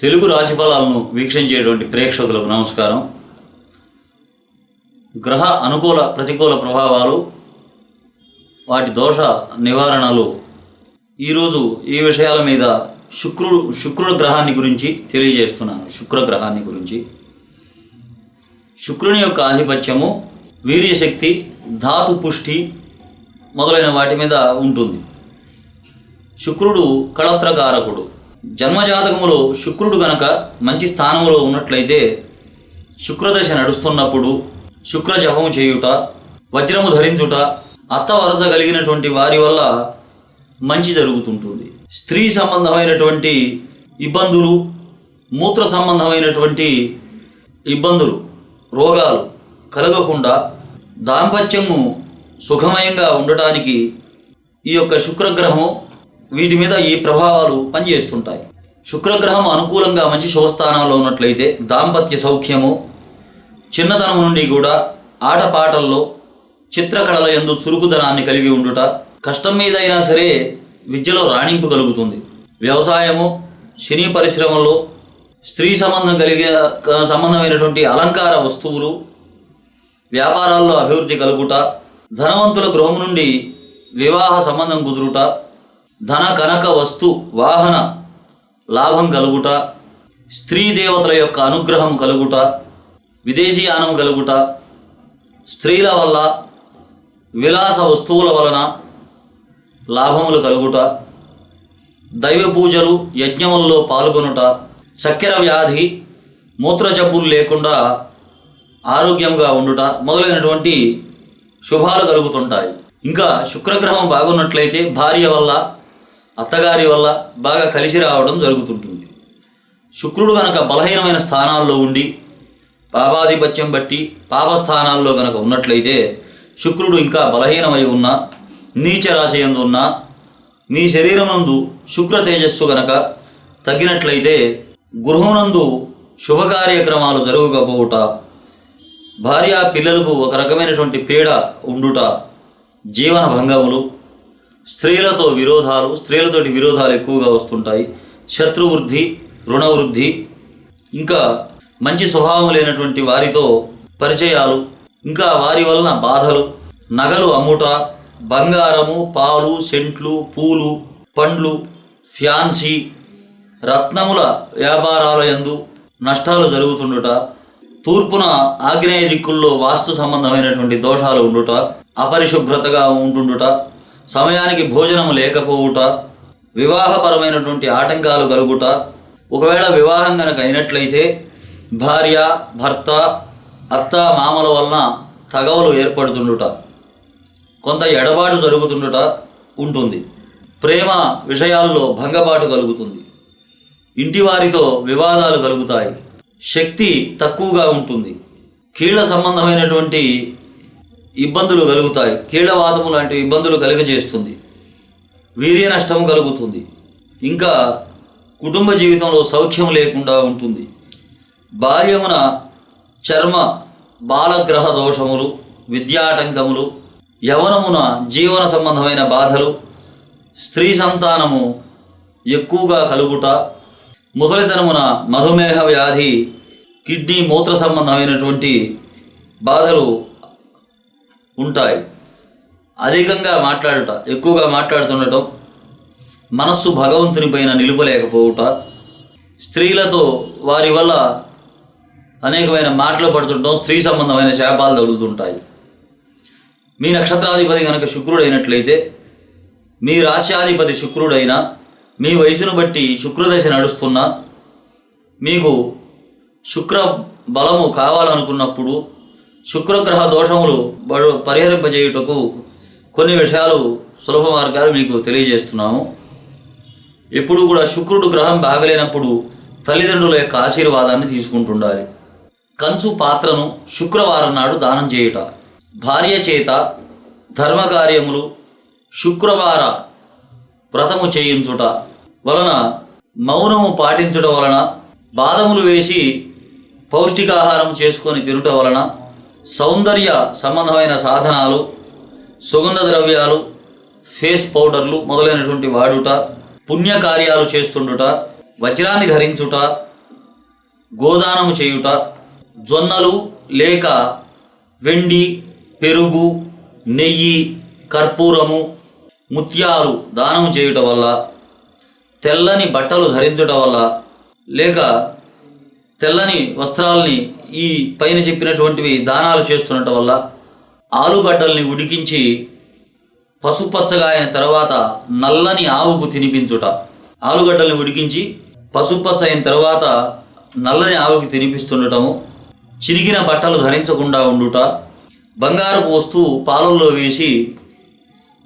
తెలుగు రాశిఫలాలను వీక్షించేటువంటి ప్రేక్షకులకు నమస్కారం. గ్రహ అనుకూల ప్రతికూల ప్రభావాలు, వాటి దోష నివారణలు, ఈరోజు ఈ విషయాల మీద శుక్రుడు గ్రహాన్ని గురించి తెలియజేస్తున్నాను. శుక్రగ్రహాన్ని గురించి, శుక్రుని యొక్క ఆధిపత్యము వీర్యశక్తి, ధాతు పుష్టి మొదలైన వాటి మీద ఉంటుంది. శుక్రుడు కళత్రకారకుడు. జన్మజాతకములో శుక్రుడు గనక మంచి స్థానంలో ఉన్నట్లయితే శుక్రదశ నడుస్తున్నప్పుడు శుక్ర జపము చేయుట, వజ్రము ధరించుట, అత్త వరస కలిగినటువంటి వారి వల్ల మంచి జరుగుతుంటుంది. స్త్రీ సంబంధమైనటువంటి ఇబ్బందులు, మూత్ర సంబంధమైనటువంటి ఇబ్బందులు, రోగాలు కలగకుండా దాంపత్యము సుఖమయంగా ఉండటానికి ఈ యొక్క శుక్రగ్రహము, వీటి మీద ఈ ప్రభావాలు పనిచేస్తుంటాయి. శుక్రగ్రహం అనుకూలంగా మంచి శుభస్థానాల్లో ఉన్నట్లయితే దాంపత్య సౌఖ్యము, చిన్నతనం నుండి కూడా ఆటపాటల్లో, చిత్రకళల యందు చురుకుదనాన్ని కలిగి ఉండుట, కష్టం మీద అయినా సరే విద్యలో రాణింపు కలుగుతుంది. వ్యవసాయము, సినీ పరిశ్రమల్లో, స్త్రీ సంబంధమైనటువంటి అలంకార వస్తువులు, వ్యాపారాల్లో అభివృద్ధి కలుగుట, ధనవంతుల గృహం నుండి వివాహ సంబంధం కుదురుట, ధన కనక వస్తు వాహన లాభం కలుగుట, స్త్రీ దేవతల యొక్క అనుగ్రహం కలుగుట, విదేశీయానం కలుగుట, స్త్రీల వల్ల విలాస వస్తువుల వలన లాభములు కలుగుట, దైవ పూజలు యజ్ఞముల్లో పాల్గొనుట, చక్కెర వ్యాధి మూత్ర జబ్బులు లేకుండా ఆరోగ్యంగా ఉండుట మొదలైనటువంటి శుభాలు కలుగుతుంటాయి. ఇంకా శుక్రగ్రహం బాగున్నట్లయితే భార్య వల్ల, అత్తగారి వల్ల బాగా కలిసి రావడం జరుగుతుంటుంది. శుక్రుడు కనుక బలహీనమైన స్థానాల్లో ఉండి పాపాధిపత్యం బట్టి పాపస్థానాల్లో కనుక ఉన్నట్లయితే, శుక్రుడు ఇంకా బలహీనమై ఉన్న, నీచ రాశి యందు ఉన్న, మీ శరీరమందు శుక్ర తేజస్సు గనక తగ్గినట్లయితే గృహమునందు శుభకార్యక్రమాలు జరగకపోవుట, భార్య పిల్లలకు ఒక రకమైనటువంటి పీడ ఉండుట, జీవన భంగములు, స్త్రీలతోటి విరోధాలు ఎక్కువగా వస్తుంటాయి, శత్రువృద్ధి, రుణవృద్ధి, ఇంకా మంచి స్వభావం లేనటువంటి వారితో పరిచయాలు, ఇంకా వారి వలన బాధలు, నగలు అమ్ముట, బంగారము, పాలు, సెంట్లు, పూలు, పండ్లు, ఫ్యాన్సీ, రత్నముల వ్యాపారాల యందు నష్టాలు జరుగుతుండుట, తూర్పున ఆగ్నేయ దిక్కుల్లో వాస్తు సంబంధమైనటువంటి దోషాలు ఉండుట, అపరిశుభ్రతగా ఉంటుండుట, సమయానికి భోజనము లేకపోవుట, వివాహపరమైనటువంటి ఆటంకాలు కలుగుట, ఒకవేళ వివాహం కనుక అయినట్లయితే భార్య, భర్త, అత్త, మామల వలన తగవలు ఏర్పడుతుండుట, కొంత ఎడబాటు జరుగుతుండుట ఉంటుంది. ప్రేమ విషయాల్లో భంగపాటు కలుగుతుంది. ఇంటి వారితో వివాదాలు కలుగుతాయి. శక్తి తక్కువగా ఉంటుంది. కీళ్ల సంబంధమైనటువంటి ఇబ్బందులు కలుగుతాయి. కీళ్లవాతము లాంటి ఇబ్బందులు కలుగజేస్తుంది. వీర్య నష్టము కలుగుతుంది. ఇంకా కుటుంబ జీవితంలో సౌఖ్యం లేకుండా ఉంటుంది. బాల్యమున చర్మ బాలగ్రహ దోషములు, విద్యాటంకములు, యవనమున జీవన సంబంధమైన బాధలు, స్త్రీ సంతానము ఎక్కువగా కలుగుట, ముసలితనమున మధుమేహ వ్యాధి, కిడ్నీ మూత్ర సంబంధమైనటువంటి బాధలు ఉంటాయి. అధికంగా మాట్లాడుట, ఎక్కువగా మాట్లాడుతుండటం, మనస్సు భగవంతుని పైన నిలుపలేకపోవుట, స్త్రీలతో వారి వల్ల అనేకమైన మాటలు పడుతుండటం, స్త్రీ సంబంధమైన శాపాలు తగులుతుంటాయి. మీ నక్షత్రాధిపతి కనుక శుక్రుడైనట్లయితే, మీ రాశ్యాధిపతి శుక్రుడైనా, మీ వయసును బట్టి శుక్రదశ నడుస్తున్నా, మీకు శుక్ర బలము కావాలనుకున్నప్పుడు శుక్రగ్రహ దోషములు పరిహరింపజేయుటకు కొన్ని విషయాలు, సులభ మార్గాలు మీకు తెలియజేస్తున్నాము. ఎప్పుడు కూడా శుక్రుడు గ్రహం బాగలేనప్పుడు తల్లిదండ్రుల యొక్క ఆశీర్వాదాన్ని తీసుకుంటుండాలి. కంచు పాత్రను శుక్రవారం నాడు దానం చేయుట, భార్య చేత ధర్మకార్యములు శుక్రవార వ్రతము చేయించుట వలన, మౌనము పాటించుట వలన, బాదములు వేసి పౌష్టికాహారం చేసుకొని తినుట వలన, సౌందర్య సంబంధమైన సాధనాలు, సుగంధ ద్రవ్యాలు, ఫేస్ పౌడర్లు మొదలైనటువంటి వాడుట, పుణ్యకార్యాలు చేస్తుండుట, వజ్రాన్ని ధరించుట, గోదానము చేయుట, జొన్నలు లేక వెండి, పెరుగు, నెయ్యి, కర్పూరము, ముత్యాలు దానము చేయుట వల్ల, తెల్లని బట్టలు ధరించుట వల్ల, లేక తెల్లని వస్త్రాలని ఈ పైన చెప్పినటువంటివి దానాలు చేస్తున్నట వల్ల, ఆలుగడ్డల్ని ఉడికించి పసుపచ్చగా అయిన తర్వాత నల్లని ఆవుకు తినిపించుట, ఆలుగడ్డల్ని ఉడికించి పసుపచ్చ అయిన తర్వాత నల్లని ఆవుకి తినిపిస్తుండటము, చిరిగిన బట్టలు ధరించకుండా ఉండుట, బంగారపు వస్తువు పాలల్లో వేసి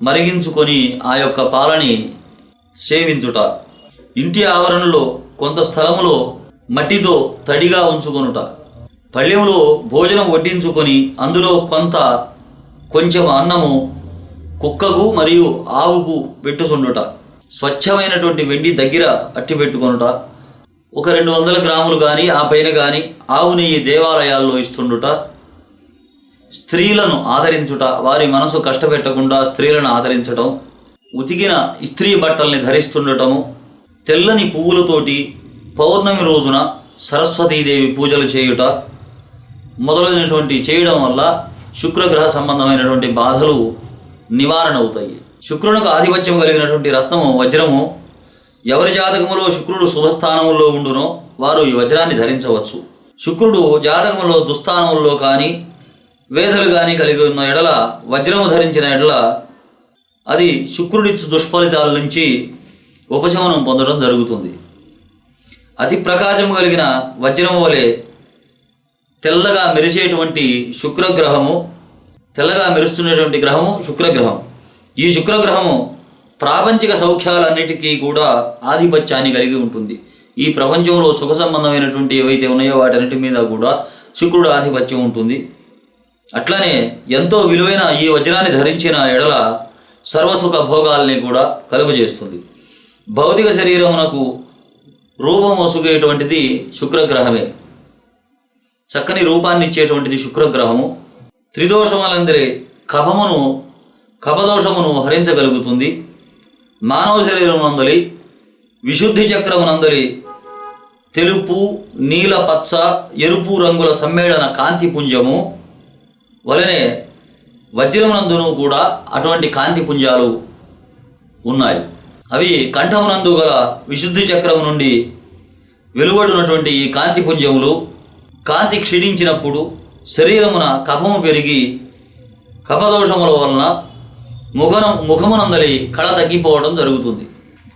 మరిగించుకొని ఆ యొక్క పాలని సేవించుట, ఇంటి ఆవరణలో కొంత స్థలములో మట్టితో తడిగా ఉంచుకొనుట, పళ్ళెంలో భోజనం వడ్డించుకొని అందులో కొంచెం అన్నము కుక్కకు మరియు ఆవుకు పెట్టుచుండుట, స్వచ్ఛమైనటువంటి వెండి దగ్గర అట్టి పెట్టుకొనుట, ఒక 200 గ్రాములు కానీ ఆ పైన కానీ ఆవు నెయ్యి దేవాలయాల్లో ఇస్తుండుట, స్త్రీలను ఆదరించుట, వారి మనసు కష్టపెట్టకుండా స్త్రీలను ఆదరించటం, ఉతికిన ఇస్త్రీ బట్టల్ని ధరిస్తుండటము, తెల్లని పువ్వులతోటి పౌర్ణమి రోజున సరస్వతీదేవి పూజలు చేయుట మొదలైనటువంటి చేయడం వల్ల శుక్రగ్రహ సంబంధమైనటువంటి బాధలు నివారణ అవుతాయి. శుక్రునికి ఆధిపత్యం కలిగినటువంటి రత్నము వజ్రము, ఎవరి జాతకములో శుక్రుడు శుభస్థానములో ఉండునో వారు ఈ వజ్రాన్ని ధరించవచ్చు. శుక్రుడు జాతకములో దుస్థానముల్లో కానీ వేదలు కానీ కలిగి ఉన్న ఎడల వజ్రము ధరించిన ఎడల అది శుక్రుడిచ్చు దుష్ఫలితాల నుంచి ఉపశమనం పొందడం జరుగుతుంది. అతి ప్రకాశము కలిగిన వజ్రము వలె తెల్లగా మెరిసేటువంటి శుక్రగ్రహము, తెల్లగా మెరుస్తున్నటువంటి గ్రహము శుక్రగ్రహం. ఈ శుక్రగ్రహము ప్రాపంచిక సౌఖ్యాలన్నిటికీ కూడా ఆధిపత్యాన్ని కలిగి ఉంటుంది. ఈ ప్రపంచంలో సుఖ సంబంధమైనటువంటి ఏవైతే ఉన్నాయో వాటన్నిటి మీద కూడా శుక్రుడు ఆధిపత్యం ఉంటుంది. అట్లనే ఎంతో విలువైన ఈ వజ్రాన్ని ధరించిన ఎడల సర్వసుఖ భోగాల్ని కూడా కలుగజేస్తుంది. భౌతిక శరీరమునకు రూపమొసుగేటువంటిది శుక్రగ్రహమే. చక్కని రూపాన్ని ఇచ్చేటువంటిది శుక్రగ్రహము. త్రిదోషములందరి కపదోషమును హరించగలుగుతుంది. మానవ శరీరమునందలి విశుద్ధి చక్రమునందలి తెలుపు, నీల, పచ్చ, ఎరుపు రంగుల సమ్మేళన కాంతి పుంజము వలనే వజ్రమునందును కూడా అటువంటి కాంతి పుంజాలు ఉన్నాయి. అవి కంఠమునందు గల విశుద్ధి చక్రము నుండి వెలువడినటువంటి ఈ కాంతి పుంజములు కాంతి క్షీణించినప్పుడు శరీరమున కఫము పెరిగి కఫదోషముల వలన ముఖమునందలి కళ తగ్గిపోవడం జరుగుతుంది.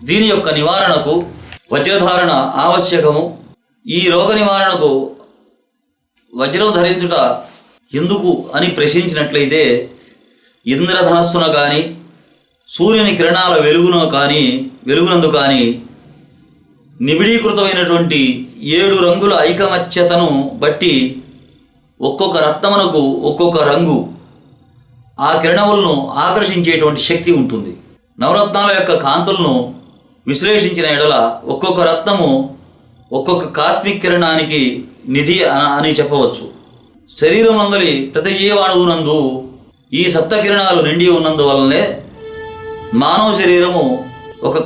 దీని యొక్క నివారణకు వజ్రధారణ ఆవశ్యకము. ఈ రోగ నివారణకు వజ్రం ధరించుట ఎందుకు అని ప్రశ్నించినట్లయితే ఇంద్రధనస్సున కానీ సూర్యుని కిరణాల వెలుగునందు కానీ నిబిడీకృతమైనటువంటి 7 రంగుల ఐకమత్యతను బట్టి ఒక్కొక్క రత్నమునకు ఒక్కొక్క రంగు ఆ కిరణములను ఆకర్షించేటువంటి శక్తి ఉంటుంది. నవరత్నాల యొక్క కాంతులను విశ్లేషించిన ఎడల ఒక్కొక్క రత్నము ఒక్కొక్క కాస్మిక్ కిరణానికి నిధి అని చెప్పవచ్చు. శరీరం నందలి ప్రతి జీవాణువునందు ఈ సప్త కిరణాలు నిండి ఉన్నందువల్లనే మానవ శరీరము ఒక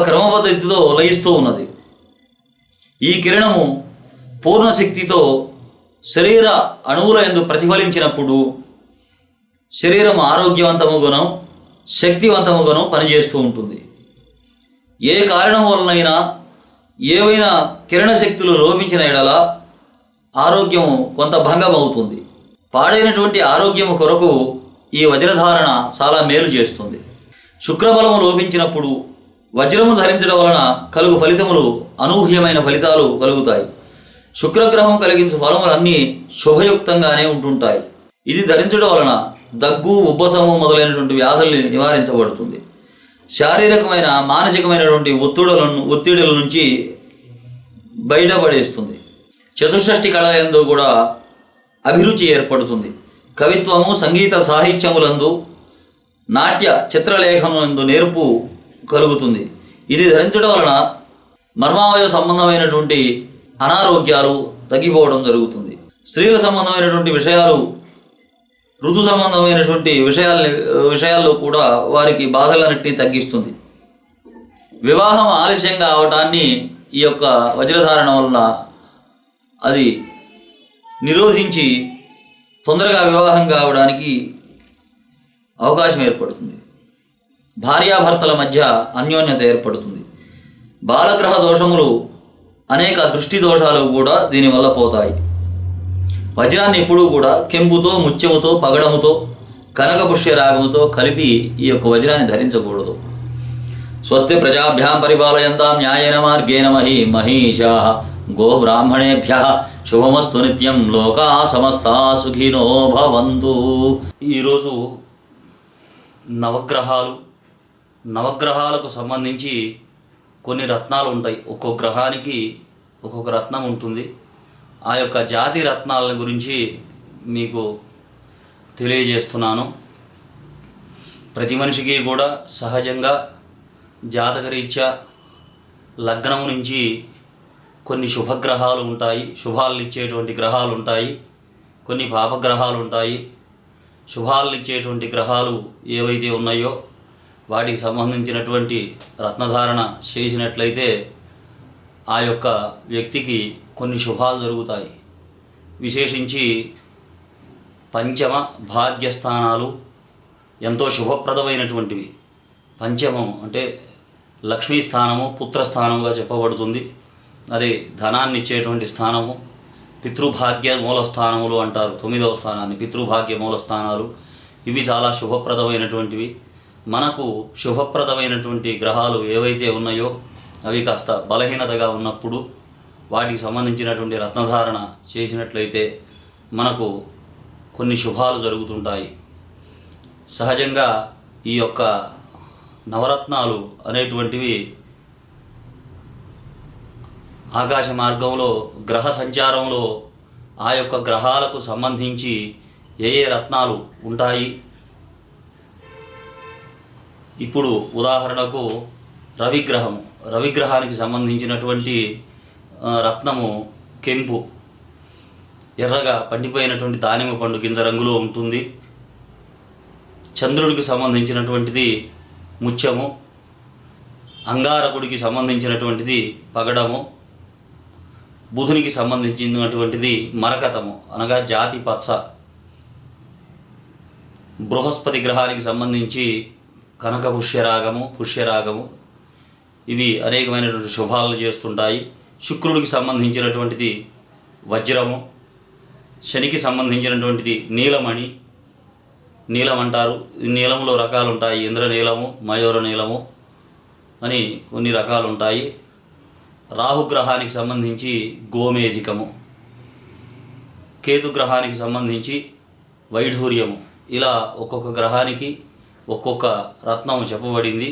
క్రమపద్ధతితో లయిస్తూ ఉన్నది. ఈ కిరణము పూర్ణశక్తితో శరీర అణువుల యందు ప్రతిఫలించినప్పుడు శరీరం ఆరోగ్యవంతముగాను శక్తివంతముగాను పనిచేస్తూ ఉంటుంది. ఏ కారణం వలనైనా ఏవైనా కిరణ శక్తులు లోపించిన ఎడల ఆరోగ్యం కొంత భంగమవుతుంది. పాడైనటువంటి ఆరోగ్యము కొరకు ఈ వజ్రధారణ చాలా మేలు చేస్తుంది. శుక్రబలము లోపించినప్పుడు వజ్రము ధరించడం వలన కలుగు ఫలితములు అనూహ్యమైన ఫలితాలు కలుగుతాయి. శుక్రగ్రహం కలిగించు ఫలములన్నీ శుభయుక్తంగానే ఉంటుంటాయి. ఇది ధరించడం వలన దగ్గు, ఉబ్బసము మొదలైనటువంటి వ్యాధుల్ని నివారించబడుతుంది. శారీరకమైన మానసికమైనటువంటి ఒత్తిడుల నుంచి బయటపడేస్తుంది. చతుషష్ఠి కళలందు కూడా అభిరుచి ఏర్పడుతుంది. కవిత్వము, సంగీత సాహిత్యములందు, నాట్య చిత్రలేఖనందు నేర్పు కలుగుతుంది. ఇది ధరించడం వలన మర్మావయ సంబంధమైనటువంటి అనారోగ్యాలు తగ్గిపోవడం జరుగుతుంది. స్త్రీల సంబంధమైనటువంటి విషయాలు, ఋతు సంబంధమైనటువంటి విషయాల్లో కూడా వారికి బాధలన్నింటినీ తగ్గిస్తుంది. వివాహం ఆలస్యంగా అవటాన్ని ఈ యొక్క వజ్రధారణ వలన అది నిరోధించి తొందరగా వివాహం కావడానికి అవకాశం ఏర్పడుతుంది. భార్యాభర్తల మధ్య అన్యోన్యత ఏర్పడుతుంది. బాలగ్రహ దోషములు, అనేక దృష్టి దోషాలు కూడా దీనివల్ల పోతాయి. వజ్రాన్ని ఎప్పుడూ కూడా కెంపుతో, ముత్యముతో, పగడముతో, కనకపుష్య రాగముతో కలిపి ఈ యొక్క వజ్రాన్ని ధరించకూడదు. స్వస్తి ప్రజాభ్యాం పరిపాలయంతాం న్యాయేన మార్గేణ మహీషాః గోబ్రాహ్మణేభ్యః శుభమస్తు నిత్యం లోకా సమస్తా సుఖినో భవంతు. ఈరోజు నవగ్రహాలకు సంబంధించి కొన్ని రత్నాలు ఉంటాయి. ఒక్కొక్క గ్రహానికి ఒక్కొక్క రత్నం ఉంటుంది. ఆ యొక్క జాతి రత్నాల గురించి మీకు తెలియజేస్తున్నాను. ప్రతి మనిషికి కూడా సహజంగా జాతకరీత్యా లగ్నము నుంచి కొన్ని శుభగ్రహాలు ఉంటాయి, శుభాలను ఇచ్చేటువంటి గ్రహాలు ఉంటాయి, కొన్ని పాపగ్రహాలు ఉంటాయి. శుభాలను ఇచ్చేటువంటి గ్రహాలు ఏవైతే ఉన్నాయో వాటికి సంబంధించినటువంటి రత్నధారణ చేసినట్లయితే ఆ యొక్క వ్యక్తికి కొన్ని శుభాలు జరుగుతాయి. విశేషించి పంచమ భాగ్యస్థానాలు ఎంతో శుభప్రదమైనటువంటివి. పంచమం అంటే లక్ష్మీ స్థానము, పుత్రస్థానముగా చెప్పబడుతుంది. అది ధనాన్ని ఇచ్చేటువంటి స్థానము. పితృభాగ్య మూల స్థానములు అంటారు 9వ స్థానాన్ని, పితృభాగ్య మూల స్థానాలు. ఇవి చాలా శుభప్రదమైనటువంటివి. మనకు శుభప్రదమైనటువంటి గ్రహాలు ఏవైతే ఉన్నాయో అవి కాస్త బలహీనతగా ఉన్నప్పుడు వాటికి సంబంధించినటువంటి రత్నధారణ చేసినట్లయితే మనకు కొన్ని శుభాలు జరుగుతుంటాయి. సహజంగా ఈ యొక్క నవరత్నాలు అనేటువంటివి ఆకాశ మార్గంలో గ్రహ సంచారంలో ఆ యొక్క గ్రహాలకు సంబంధించి ఏ ఏ రత్నాలు ఉంటాయి. ఇప్పుడు ఉదాహరణకు రవిగ్రహానికి సంబంధించినటువంటి రత్నము కెంపు, ఎర్రగా పండిపోయినటువంటి దానిమ్మ పండు గింజ రంగులో ఉంటుంది. చంద్రుడికి సంబంధించినటువంటిది ముత్యము, అంగారకుడికి సంబంధించినటువంటిది పగడము, బుధునికి సంబంధించినటువంటిది మరకతము అనగా జాతి పచ్చ, బృహస్పతి గ్రహానికి సంబంధించి కనక పుష్యరాగము. ఇవి అనేకమైనటువంటి శుభాలను చేస్తుంటాయి. శుక్రుడికి సంబంధించినటువంటిది వజ్రము, శనికి సంబంధించినటువంటిది నీలమణి, నీలం అంటారు. నీలంలో రకాలు ఉంటాయి. ఇంద్రనీలము, మయూర నీలము అని కొన్ని రకాలు ఉంటాయి. రాహుగ్రహానికి సంబంధించి గోమేధికము, కేతుగ్రహానికి సంబంధించి వైఢూర్యము. ఇలా ఒక్కొక్క గ్రహానికి ఒక్కొక్క రత్నం చెప్పబడింది.